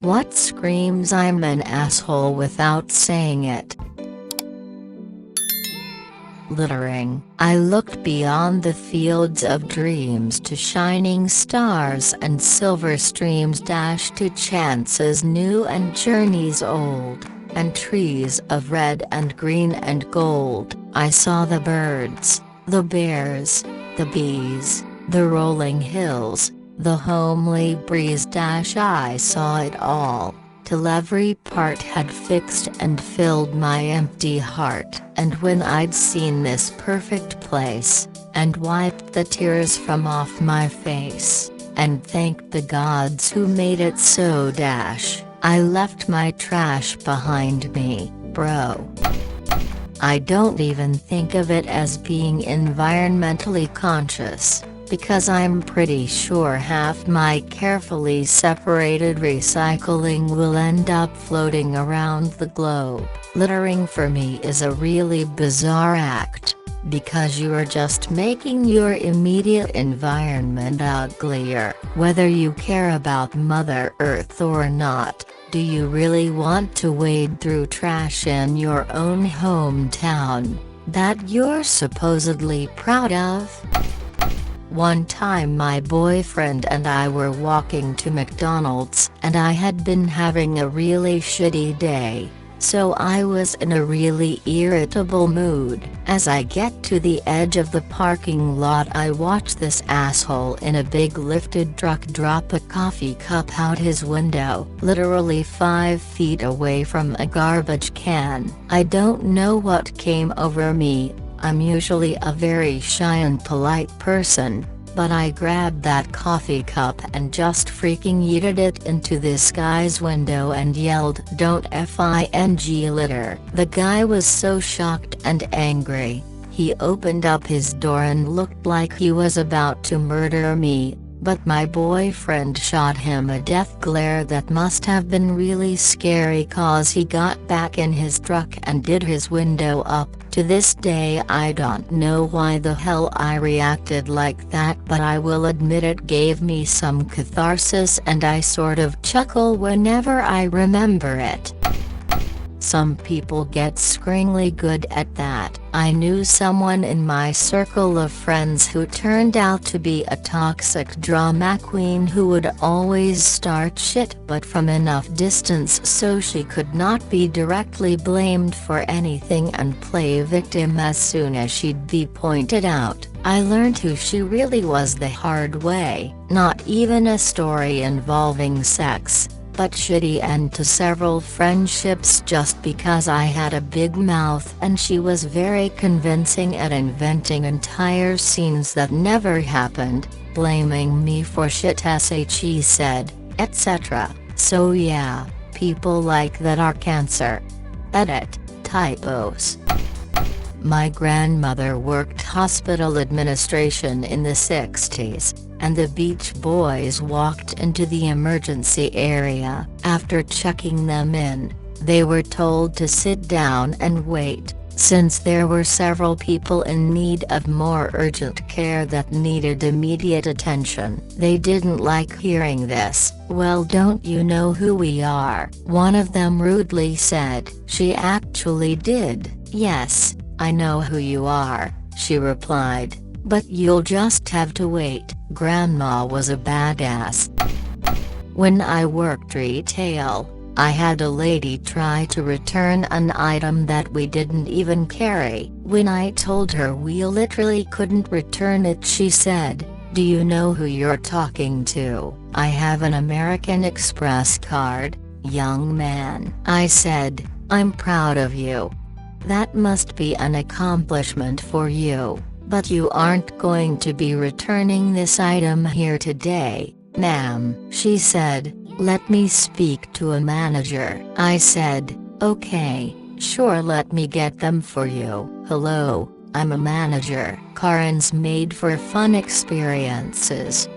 What screams I'm an asshole without saying it? Littering. I looked beyond the fields of dreams to shining stars and silver streams to chances new and journeys old, and trees of red and green and gold. I saw the birds, the bears, the bees, the rolling hills, the homely breeze. I saw it all, till every part had fixed and filled my empty heart. And when I'd seen this perfect place, and wiped the tears from off my face, and thanked the gods who made it so, I left my trash behind me, bro. I don't even think of it as being environmentally conscious, because I'm pretty sure half my carefully separated recycling will end up floating around the globe. Littering for me is a really bizarre act, because you are just making your immediate environment uglier. Whether you care about Mother Earth or not, do you really want to wade through trash in your own hometown, that you're supposedly proud of? One time my boyfriend and I were walking to McDonald's, and I had been having a really shitty day, so I was in a really irritable mood. As I get to the edge of the parking lot, I watch this asshole in a big lifted truck drop a coffee cup out his window, literally 5 feet away from a garbage can. I don't know what came over me. I'm usually a very shy and polite person, but I grabbed that coffee cup and just freaking yeeted it into this guy's window and yelled, "Don't f***ing litter." The guy was so shocked and angry, he opened up his door and looked like he was about to murder me, but my boyfriend shot him a death glare that must have been really scary, cause he got back in his truck and did his window up. To this day I don't know why the hell I reacted like that, but I will admit it gave me some catharsis and I sort of chuckle whenever I remember it. Some people get screamingly good at that. I knew someone in my circle of friends who turned out to be a toxic drama queen who would always start shit but from enough distance so she could not be directly blamed for anything and play victim as soon as she'd be pointed out. I learned who she really was the hard way. Not even a story involving sex, but shitty end to several friendships just because I had a big mouth and she was very convincing at inventing entire scenes that never happened, blaming me for shit she said, etc. So yeah, people like that are cancer. Edit, typos. My grandmother worked hospital administration in the 60s, and the Beach Boys walked into the emergency area. After checking them in, they were told to sit down and wait, since there were several people in need of more urgent care that needed immediate attention. They didn't like hearing this. "Well, don't you know who we are?" one of them rudely said. She actually did. "Yes, I know who you are," she replied, "but you'll just have to wait." Grandma was a badass. When I worked retail, I had a lady try to return an item that we didn't even carry. When I told her we literally couldn't return it, she said, "Do you know who you're talking to?" "I have an American Express card, young man." I said, "I'm proud of you. That must be an accomplishment for you, but you aren't going to be returning this item here today, ma'am." She said, "Let me speak to a manager." I said, "Okay, sure, let me get them for you." "Hello, I'm a manager." Karen's made for fun experiences.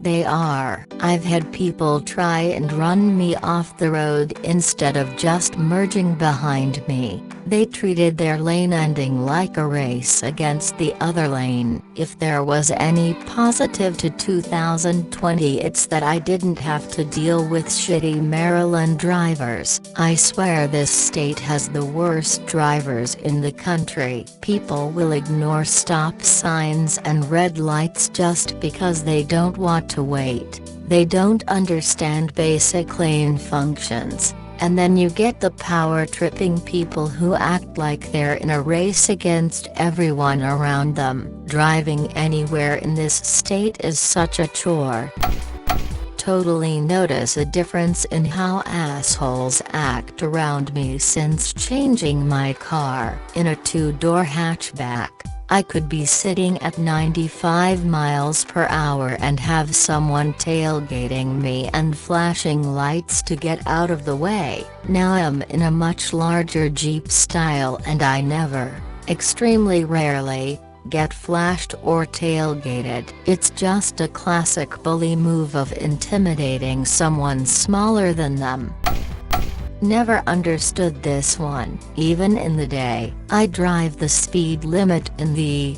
They are. I've had people try and run me off the road instead of just merging behind me. They treated their lane ending like a race against the other lane. If there was any positive to 2020, it's that I didn't have to deal with shitty Maryland drivers. I swear this state has the worst drivers in the country. People will ignore stop signs and red lights just because they don't want to wait. They don't understand basic lane functions. And then you get the power-tripping people who act like they're in a race against everyone around them. Driving anywhere in this state is such a chore. Totally notice a difference in how assholes act around me since changing my car. In a two-door hatchback, I could be sitting at 95 miles per hour and have someone tailgating me and flashing lights to get out of the way. Now I'm in a much larger Jeep style and I never, extremely rarely, get flashed or tailgated. It's just a classic bully move of intimidating someone smaller than them. Never understood this one. Even in the day, I drive the speed limit in the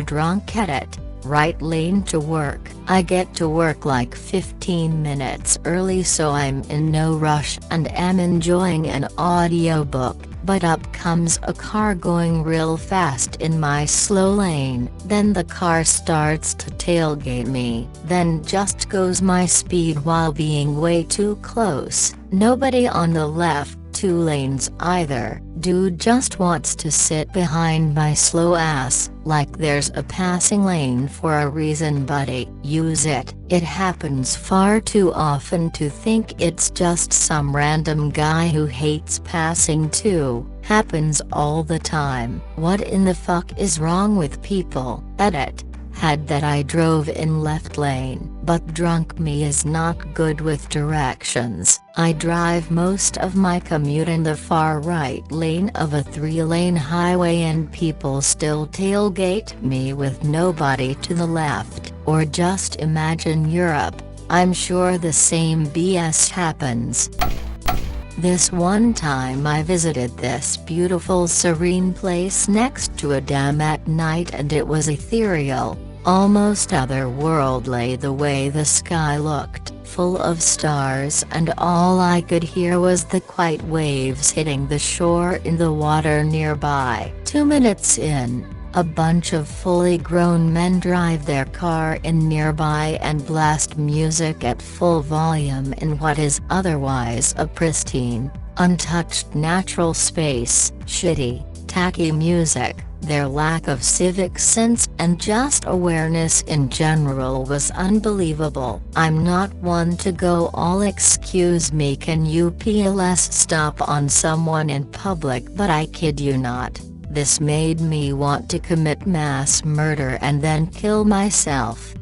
drunk edit right lane to work. I get to work like 15 minutes early, so I'm in no rush and am enjoying an audiobook. But up comes a car going real fast in my slow lane. Then the car starts to tailgate me. Then just goes my speed while being way too close. Nobody on the left two lanes either. Dude just wants to sit behind my slow ass, like there's a passing lane for a reason, buddy. Use it. It happens far too often to think it's just some random guy who hates passing too. Happens all the time. What in the fuck is wrong with people? Edit. Had that I drove in left lane, but drunk me is not good with directions. I drive most of my commute in the far right lane of a 3-lane highway and people still tailgate me with nobody to the left. Or just imagine Europe. I'm sure the same BS happens. This one time I visited this beautiful serene place next to a dam at night and it was ethereal, almost otherworldly the way the sky looked, full of stars, and all I could hear was the quiet waves hitting the shore in the water nearby. 2 minutes in, a bunch of fully grown men drive their car in nearby and blast music at full volume in what is otherwise a pristine, untouched natural space. Shitty, tacky music. Their lack of civic sense and just awareness in general was unbelievable. I'm not one to go all "excuse me, can you please stop" on someone in public, but I kid you not, this made me want to commit mass murder and then kill myself.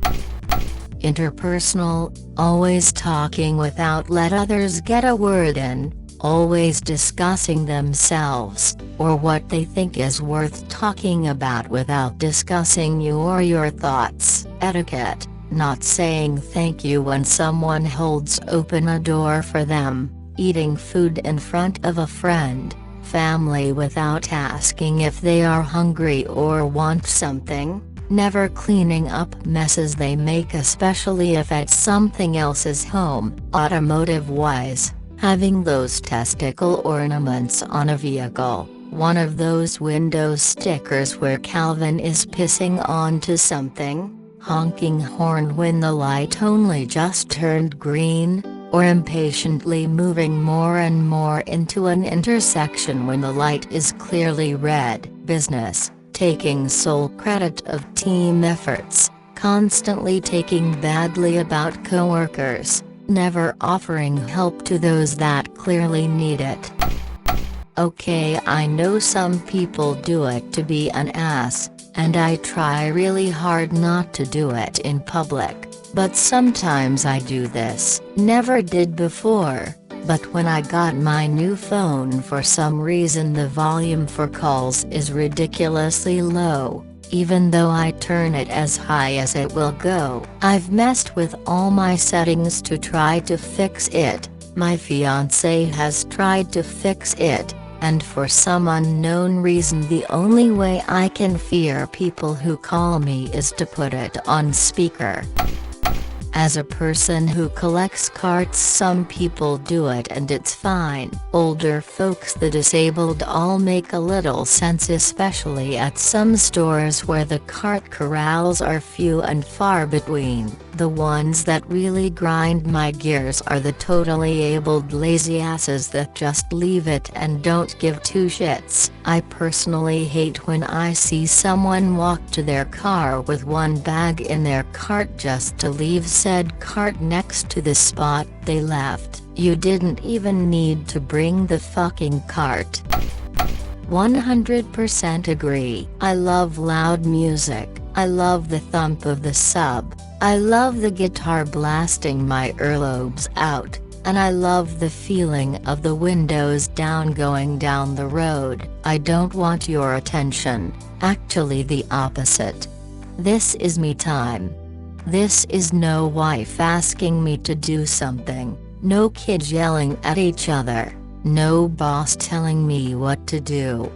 Interpersonal, always talking without let others get a word in, always discussing themselves, or what they think is worth talking about without discussing you or your thoughts. Etiquette, not saying thank you when someone holds open a door for them, eating food in front of a friend, family without asking if they are hungry or want something, never cleaning up messes they make especially if it's something else's home. Automotive-wise, having those testicle ornaments on a vehicle, one of those window stickers where Calvin is pissing onto something, honking horn when the light only just turned green, or impatiently moving more and more into an intersection when the light is clearly red. Business, taking sole credit of team efforts, constantly taking badly about coworkers, never offering help to those that clearly need it. Okay, I know some people do it to be an ass, and I try really hard not to do it in public, but sometimes I do this. Never did before, but when I got my new phone for some reason the volume for calls is ridiculously low, even though I turn it as high as it will go. I've messed with all my settings to try to fix it, my fiancé has tried to fix it, And for some unknown reason the only way I can fear people who call me is to put it on speaker. As a person who collects carts, some people do it and it's fine. Older folks, the disabled, all make a little sense, especially at some stores where the cart corrals are few and far between. The ones that really grind my gears are the totally abled lazy asses that just leave it and don't give two shits. I personally hate when I see someone walk to their car with one bag in their cart just to leave said cart next to the spot they left. You didn't even need to bring the fucking cart. 100% agree. I love loud music. I love the thump of the sub. I love the guitar blasting my earlobes out, and I love the feeling of the windows down going down the road. I don't want your attention, actually the opposite. This is me time. This is no wife asking me to do something, no kids yelling at each other, no boss telling me what to do.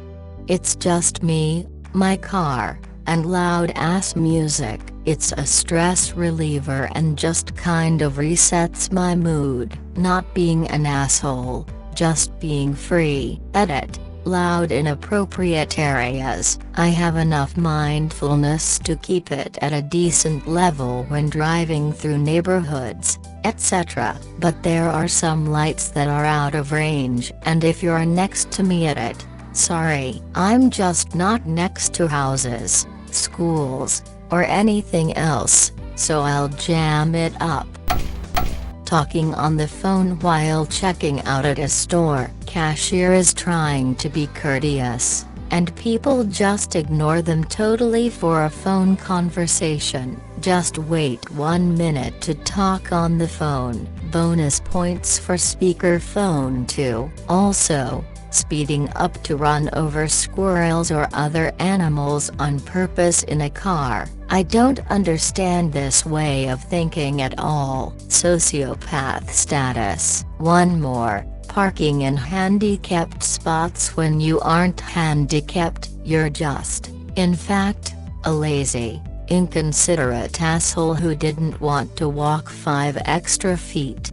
It's just me, my car, and loud-ass music. It's a stress reliever and just kind of resets my mood. Not being an asshole, just being free. Edit. Loud in appropriate areas. I have enough mindfulness to keep it at a decent level when driving through neighborhoods, etc. But there are some lights that are out of range, and if you're next to me at it, sorry, I'm just not next to houses, schools, or anything else, so I'll jam it up. Talking on the phone while checking out at a store. Cashier is trying to be courteous, and people just ignore them totally for a phone conversation. Just wait 1 minute to talk on the phone. Bonus points for speaker phone too. Also, speeding up to run over squirrels or other animals on purpose in a car. I don't understand this way of thinking at all. Sociopath status. One more. Parking in handicapped spots when you aren't handicapped. You're just, in fact, a lazy, inconsiderate asshole who didn't want to walk 5 extra feet.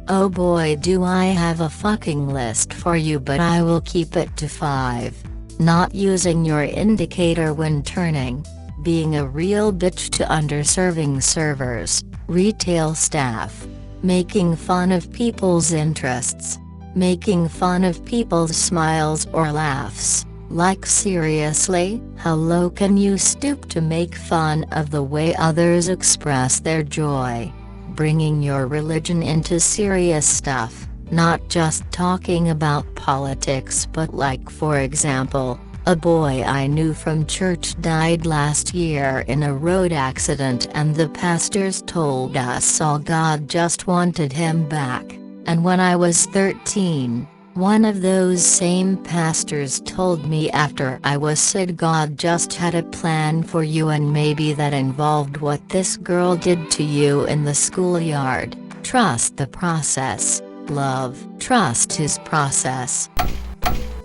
Oh boy, do I have a fucking list for you, but I will keep it to 5. Not using your indicator when turning. Being a real bitch to underserving servers, retail staff. Making fun of people's interests. Making fun of people's smiles or laughs. Like seriously, how low can you stoop to make fun of the way others express their joy? Bringing your religion into serious stuff, not just talking about politics, but like for example, a boy I knew from church died last year in a road accident and the pastors told us all God just wanted him back, and when I was 13, one of those same pastors told me after I was said God just had a plan for you, and maybe that involved what this girl did to you in the schoolyard. Trust the process, love. Trust his process.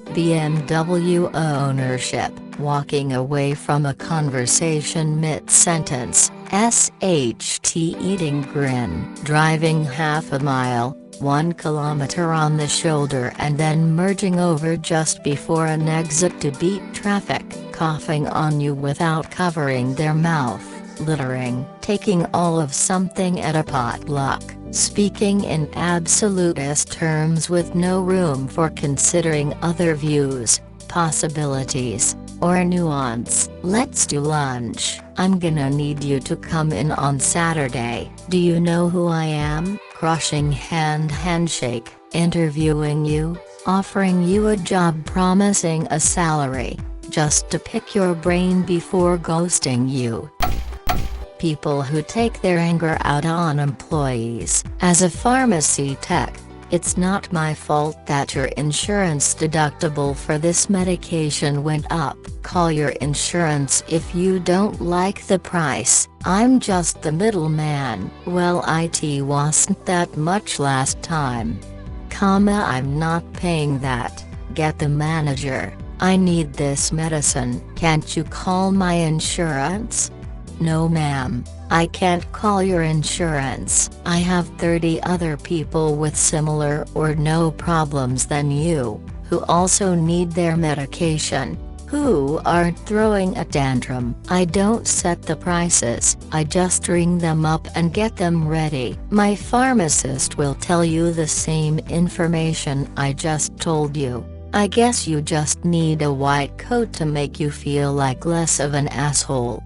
BMW ownership. Walking away from a conversation mid-sentence. SHT eating grin. Driving half a mile, 1 kilometer on the shoulder and then merging over just before an exit to beat traffic. Coughing on you without covering their mouth. Littering. Taking all of something at a potluck. Speaking in absolutist terms with no room for considering other views, possibilities, or nuance. Let's do lunch. I'm gonna need you to come in on Saturday. Do you know who I am? Crushing handshake, interviewing you, offering you a job, promising a salary, just to pick your brain before ghosting you. People who take their anger out on employees. As a pharmacy tech, it's not my fault that your insurance deductible for this medication went up. Call your insurance if you don't like the price. I'm just the middleman. Well, it wasn't that much last time. I'm not paying that. Get the manager. I need this medicine. Can't you call my insurance? No ma'am, I can't call your insurance. I have 30 other people with similar or no problems than you, who also need their medication, who aren't throwing a tantrum. I don't set the prices, I just ring them up and get them ready. My pharmacist will tell you the same information I just told you. I guess you just need a white coat to make you feel like less of an asshole.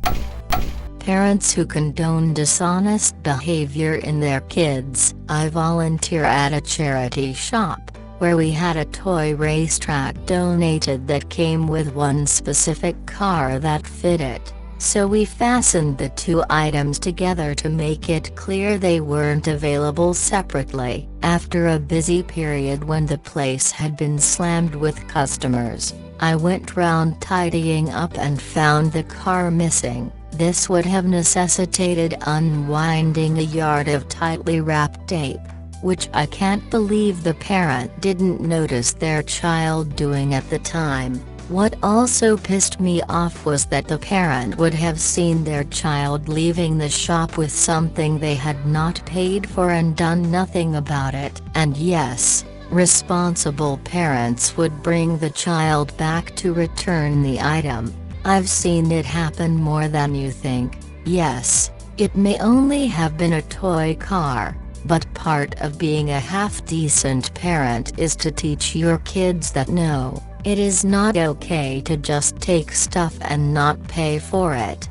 Parents who condone dishonest behavior in their kids. I volunteer at a charity shop, where we had a toy racetrack donated that came with one specific car that fit it, so we fastened the two items together to make it clear they weren't available separately. After a busy period when the place had been slammed with customers, I went round tidying up and found the car missing. This would have necessitated unwinding a yard of tightly wrapped tape, which I can't believe the parent didn't notice their child doing at the time. What also pissed me off was that the parent would have seen their child leaving the shop with something they had not paid for and done nothing about it. And yes, responsible parents would bring the child back to return the item. I've seen it happen more than you think. Yes, it may only have been a toy car, but part of being a half-decent parent is to teach your kids that no, it is not okay to just take stuff and not pay for it.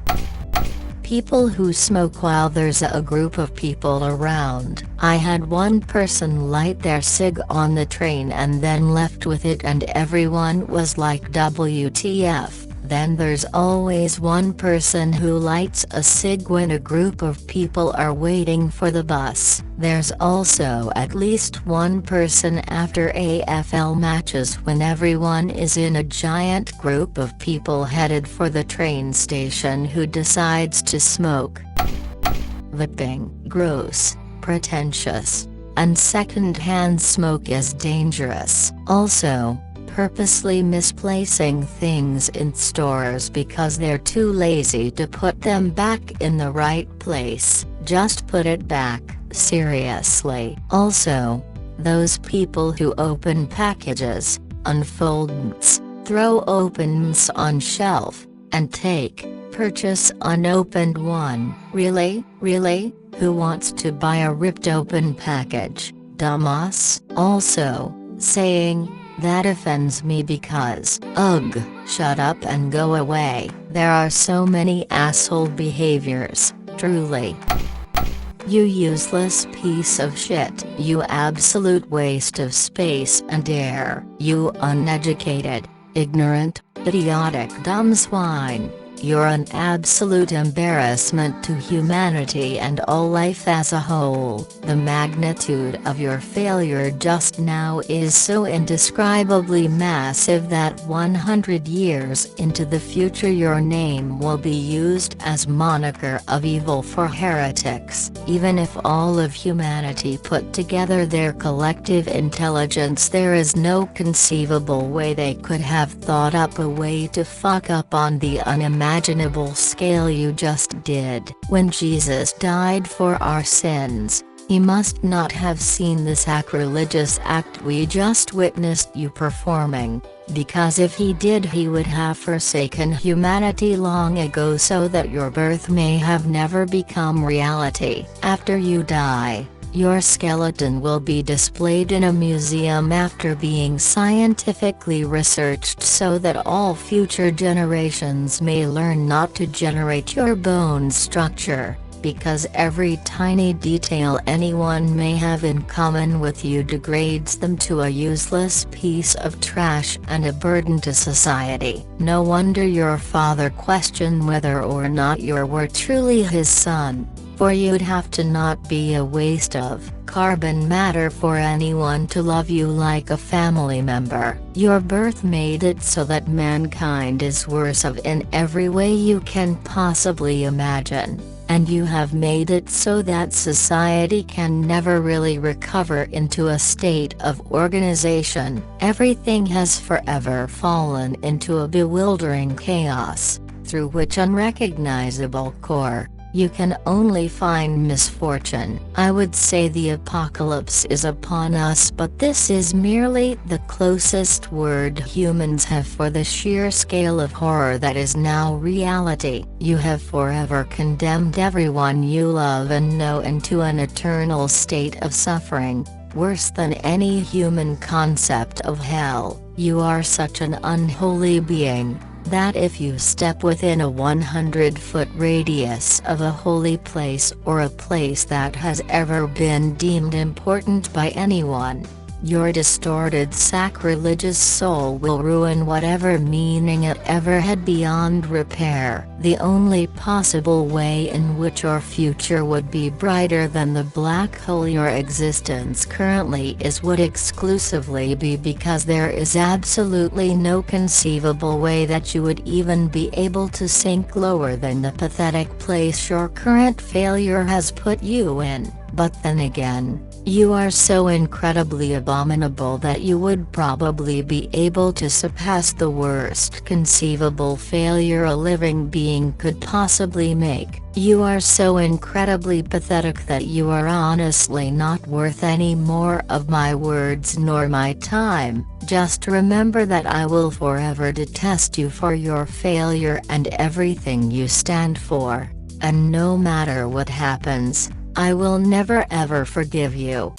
People who smoke while there's a group of people around. I had one person light their cig on the train and then left with it and everyone was like WTF. Then there's always one person who lights a cig when a group of people are waiting for the bus. There's also at least one person after AFL matches when everyone is in a giant group of people headed for the train station who decides to smoke. Vaping, gross, pretentious, and second-hand smoke is dangerous. Also, purposely misplacing things in stores because they're too lazy to put them back in the right place. Just put it back, seriously. Also, those people who open packages, unfold ns, throw opens on shelf, and purchase unopened one. Really? Who wants to buy a ripped open package, dumbass? Also, saying, that offends me because, ugh, shut up and go away. There are so many asshole behaviors, truly. You useless piece of shit. You absolute waste of space and air. You uneducated, ignorant, idiotic dumb swine. You're an absolute embarrassment to humanity and all life as a whole. The magnitude of your failure just now is so indescribably massive that 100 years into the future your name will be used as moniker of evil for heretics. Even if all of humanity put together their collective intelligence, there is no conceivable way they could have thought up a way to fuck up on the unimaginable scale you just did. When Jesus died for our sins, he must not have seen the sacrilegious act we just witnessed you performing, because if he did he would have forsaken humanity long ago so that your birth may have never become reality. After you die, your skeleton will be displayed in a museum after being scientifically researched so that all future generations may learn not to generate your bone structure, because every tiny detail anyone may have in common with you degrades them to a useless piece of trash and a burden to society. No wonder your father questioned whether or not you were truly his son. For you'd have to not be a waste of carbon matter for anyone to love you like a family member. Your birth made it so that mankind is worse off in every way you can possibly imagine. And you have made it so that society can never really recover into a state of organization. Everything has forever fallen into a bewildering chaos, through which unrecognizable core, you can only find misfortune. I would say the apocalypse is upon us, but this is merely the closest word humans have for the sheer scale of horror that is now reality. You have forever condemned everyone you love and know into an eternal state of suffering, worse than any human concept of hell. You are such an unholy being that if you step within a 100-foot radius of a holy place or a place that has ever been deemed important by anyone, your distorted sacrilegious soul will ruin whatever meaning it ever had beyond repair. The only possible way in which your future would be brighter than the black hole your existence currently is would exclusively be because there is absolutely no conceivable way that you would even be able to sink lower than the pathetic place your current failure has put you in. But then again, you are so incredibly abominable that you would probably be able to surpass the worst conceivable failure a living being could possibly make. You are so incredibly pathetic that you are honestly not worth any more of my words nor my time. Just remember that I will forever detest you for your failure and everything you stand for, and no matter what happens, I will never ever forgive you.